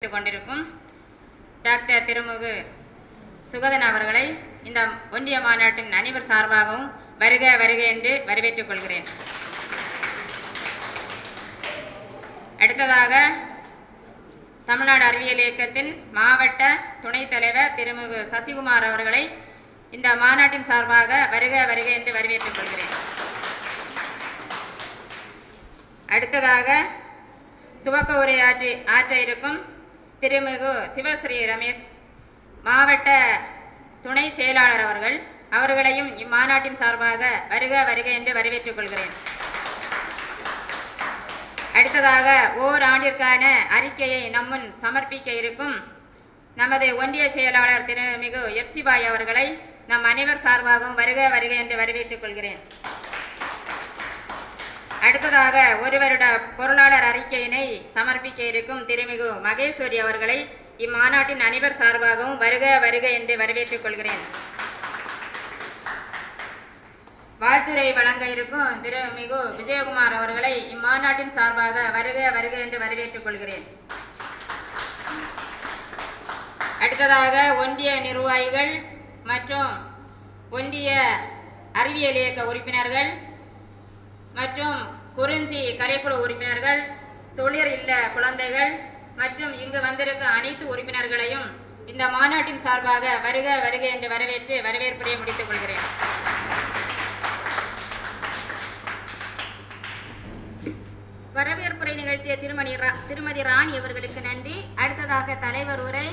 கொண்டிருக்கும் டாக்டர் திருமுகு சுகதன் அவர்களை இந்த ஒன்றிய மாநாட்டின் அனைவர் சார்பாகவும் வருக வருக என்று வரவேற்றுக் கொள்கிறேன். அடுத்ததாக தமிழ்நாடு அறிவியல் இயக்கத்தின் மாவட்ட துணைத் தலைவர் திருமுகு சசிகுமார் அவர்களை இந்த மாநாட்டின் சார்பாக வருக வருக என்று வரவேற்றுக் கொள்கிறேன். அடுத்ததாக துவக்க உரை ஆற்ற இருக்கும் திருமிகு சிவஸ்ரீ ரமேஷ் மாவட்ட துணை செயலாளர் அவர்களையும் இம்மாநாட்டின் சார்பாக வருக வருக என்று வரவேற்றுக் கொள்கிறேன். அடுத்ததாக ஓராண்டிற்கான அறிக்கையை நம்முன் சமர்ப்பிக்க இருக்கும் நமது ஒன்றிய செயலாளர் திருமிகு எப்சிபாய் அவர்களை நம் அனைவர் சார்பாகவும் வருக வருக என்று வரவேற்றுக் கொள்கிறேன். அடுத்ததாக ஒரு வருட பொருளாளர் அறிக்கையினை சமர்ப்பிக்க இருக்கும் திருமிகு மகேஸ்வரி அவர்களை இம்மாநாட்டின் அனைவர் சார்பாகவும் வருக வருக என்று வரவேற்றுக் கொள்கிறேன். வாழ்த்துரை வழங்க இருக்கும் திருமிகு விஜயகுமார் அவர்களை இம்மாநாட்டின் சார்பாக வருக வருக என்று வரவேற்றுக் கொள்கிறேன். அடுத்ததாக ஒன்றிய நிர்வாகிகள் மற்றும் ஒன்றிய அறிவியல் இயக்க உறுப்பினர்கள் மற்றும் குறிஞ்சி கலைக்குழு உறுப்பினர்கள், தொழில் இல்ல குழந்தைகள் மற்றும் இங்கு வந்திருக்கும் அனைத்து உறுப்பினர்களையும் இந்த மாநாட்டின் சார்பாக வருக வருக என்று வரவேற்று வரவேற்புரையை முடித்துக் கொள்கிறேன். வரவேற்புரை நிகழ்த்திய திருமதி ராணி அவர்களுக்கு நன்றி. அடுத்ததாக தலைவர் உரை